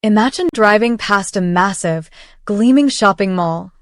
Imagine driving past a massive, gleaming shopping mall.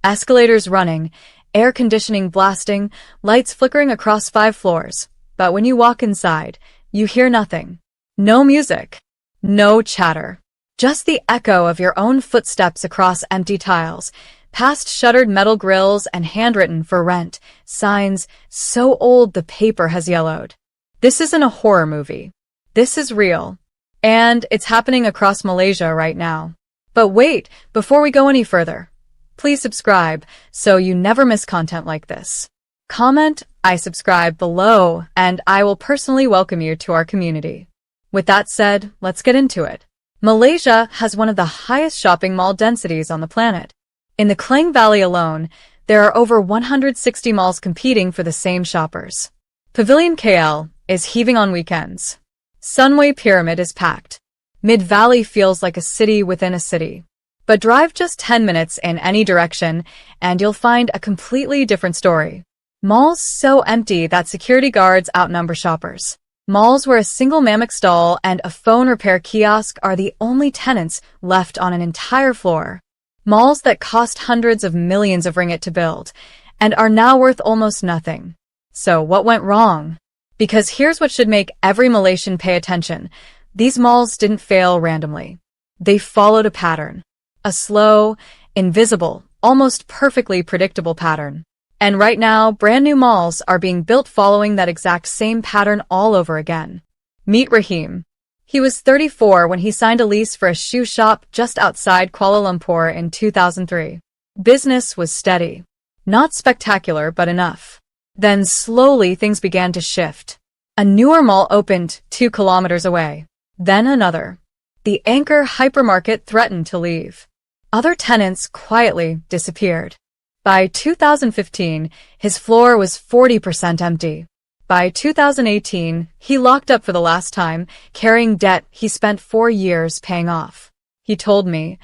Escalators running, air conditioning blasting, lights flickering across 5 floors. But when you walk inside, you hear nothing. No music. No chatter. Just the echo of your own footsteps across empty tiles, past shuttered metal grills and handwritten "for rent" signs so old the paper has yellowed. This isn't a horror movie. This is real. And it's happening across Malaysia right now. But wait, before we go any further, please subscribe so you never miss content like this. Comment "I subscribe" below, and I will personally welcome you to our community. With that said, let's get into it. Malaysia has one of the highest shopping mall densities on the planet. In the Klang Valley alone, there are over 160 malls competing for the same shoppers. Pavilion KL is heaving on weekends. Sunway Pyramid is packed. Mid-Valley feels like a city within a city. But drive just 10 minutes in any direction, and you'll find a completely different story. Malls so empty that security guards outnumber shoppers. Malls where a single Mamek stall and a phone repair kiosk are the only tenants left on an entire floor. Malls that cost hundreds of millions of ringgit to build, and are now worth almost nothing. So what went wrong? Because here's what should make every Malaysian pay attention. These malls didn't fail randomly. They followed a pattern. A slow, invisible, almost perfectly predictable pattern. And right now, brand new malls are being built following that exact same pattern all over again. Meet Rahim. He was 34 when he signed a lease for a shoe shop just outside Kuala Lumpur in 2003. Business was steady. Not spectacular, but enough. Then slowly things began to shift. A newer mall opened 2 kilometers away. Then another. The anchor hypermarket threatened to leave. Other tenants quietly disappeared. By 2015, his floor was 40% empty. By 2018, he locked up for the last time, carrying debt he spent 4 years paying off. He told me,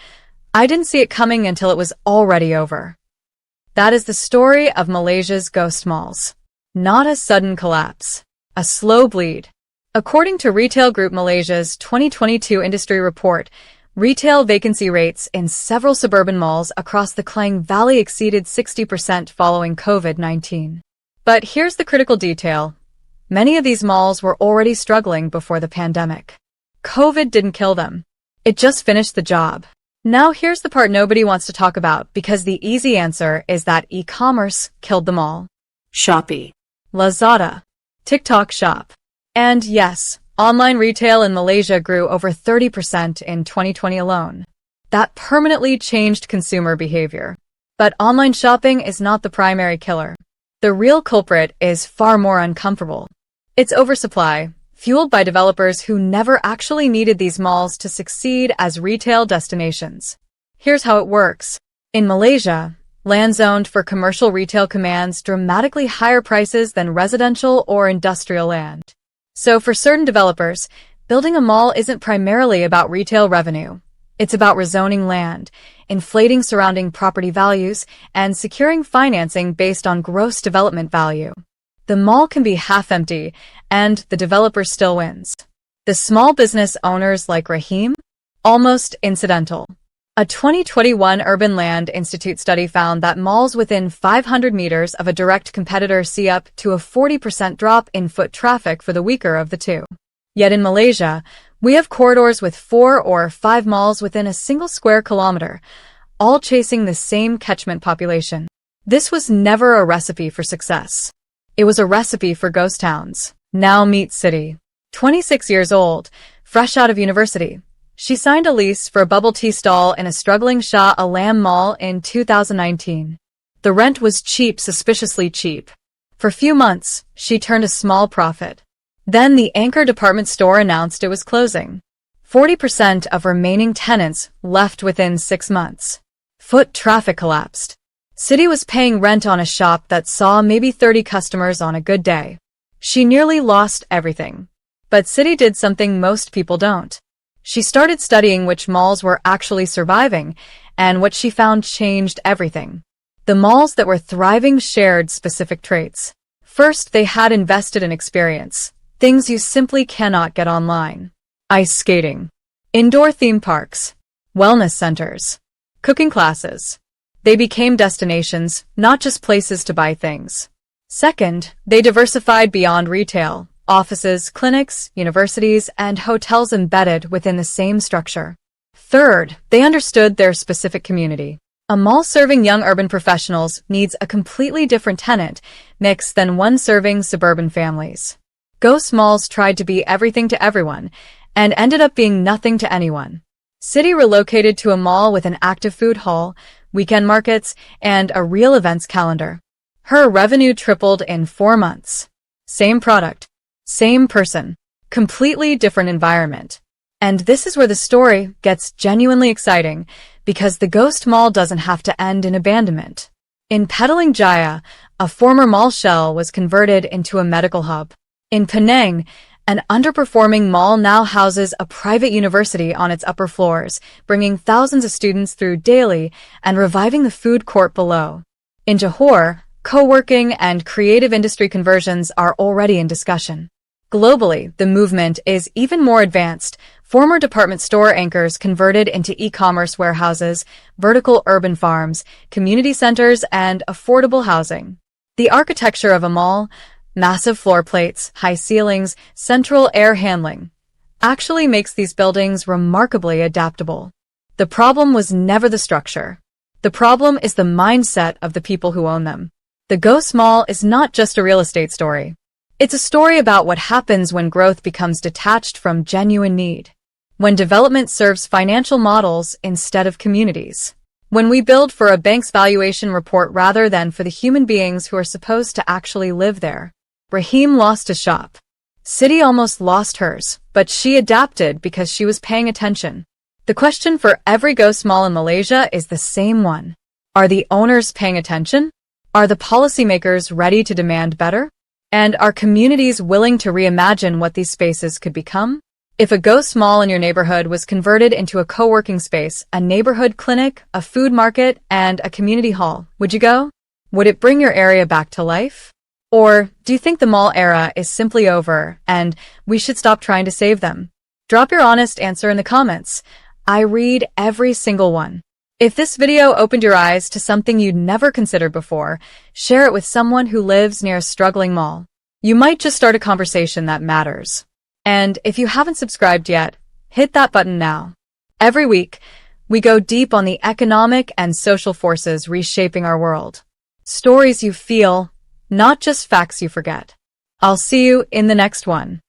"I didn't see it coming until it was already over." That is the story of Malaysia's ghost malls. Not a sudden collapse. A slow bleed. According to Retail Group Malaysia's 2022 industry report, retail vacancy rates in several suburban malls across the Klang Valley exceeded 60% following COVID-19. But here's the critical detail. Many of these malls were already struggling before the pandemic. COVID didn't kill them. It just finished the job. Now here's the part nobody wants to talk about, because the easy answer is that e-commerce killed them all. Shopee, Lazada, TikTok Shop. And yes, online retail in Malaysia grew over 30% in 2020 alone. That permanently changed consumer behavior. But online shopping is not the primary killer. The real culprit is far more uncomfortable. It's oversupply, fueled by developers who never actually needed these malls to succeed as retail destinations. Here's how it works. In Malaysia, land zoned for commercial retail commands dramatically higher prices than residential or industrial land. So for certain developers, building a mall isn't primarily about retail revenue. It's about rezoning land, inflating surrounding property values, and securing financing based on gross development value. The mall can be half empty, and the developer still wins. The small business owners like Rahim? Almost incidental. A 2021 Urban Land Institute study found that malls within 500 meters of a direct competitor see up to a 40% drop in foot traffic for the weaker of the two. Yet in Malaysia, we have corridors with 4 or 5 malls within a single square kilometer, all chasing the same catchment population. This was never a recipe for success. It was a recipe for ghost towns. Now meet Siti. 26 years old, fresh out of university. She signed a lease for a bubble tea stall in a struggling Shah Alam mall in 2019. The rent was cheap, suspiciously cheap. For a few months, she turned a small profit. Then the anchor department store announced it was closing. 40% of remaining tenants left within 6 months. Foot traffic collapsed. Siti was paying rent on a shop that saw maybe 30 customers on a good day. She nearly lost everything. But Siti did something most people don't. She started studying which malls were actually surviving, and what she found changed everything. The malls that were thriving shared specific traits. First, they had invested in experience, things you simply cannot get online. Ice skating. Indoor theme parks, wellness centers, cooking classes. They became destinations, not just places to buy things. Second, they diversified beyond retail. Offices, clinics, universities, and hotels embedded within the same structure. Third, they understood their specific community. A mall serving young urban professionals needs a completely different tenant mix than one serving suburban families. Ghost malls tried to be everything to everyone and ended up being nothing to anyone. Siti relocated to a mall with an active food hall, weekend markets, and a real events calendar. Her revenue tripled in 4 months. Same product, same person, completely different environment. And this is where the story gets genuinely exciting, because the ghost mall doesn't have to end in abandonment. In Petaling Jaya, a former mall shell was converted into a medical hub. In Penang, an underperforming mall now houses a private university on its upper floors, bringing thousands of students through daily and reviving the food court below. In Johor, co-working and creative industry conversions are already in discussion. Globally, the movement is even more advanced. Former department store anchors converted into e-commerce warehouses, vertical urban farms, community centers, and affordable housing. The architecture of a mall, massive floor plates, high ceilings, central air handling, actually makes these buildings remarkably adaptable. The problem was never the structure. The problem is the mindset of the people who own them. The ghost mall is not just a real estate story. It's a story about what happens when growth becomes detached from genuine need. When development serves financial models instead of communities. When we build for a bank's valuation report rather than for the human beings who are supposed to actually live there. Rahim lost his shop. Siti almost lost hers, but she adapted because she was paying attention. The question for every ghost mall in Malaysia is the same one. Are the owners paying attention? Are the policymakers ready to demand better? And are communities willing to reimagine what these spaces could become? If a ghost mall in your neighborhood was converted into a co-working space, a neighborhood clinic, a food market, and a community hall, would you go? Would it bring your area back to life? Or do you think the mall era is simply over and we should stop trying to save them? Drop your honest answer in the comments. I read every single one. If this video opened your eyes to something you'd never considered before, share it with someone who lives near a struggling mall. You might just start a conversation that matters. And if you haven't subscribed yet, hit that button now. Every week, we go deep on the economic and social forces reshaping our world. Stories you feel, not just facts you forget. I'll see you in the next one.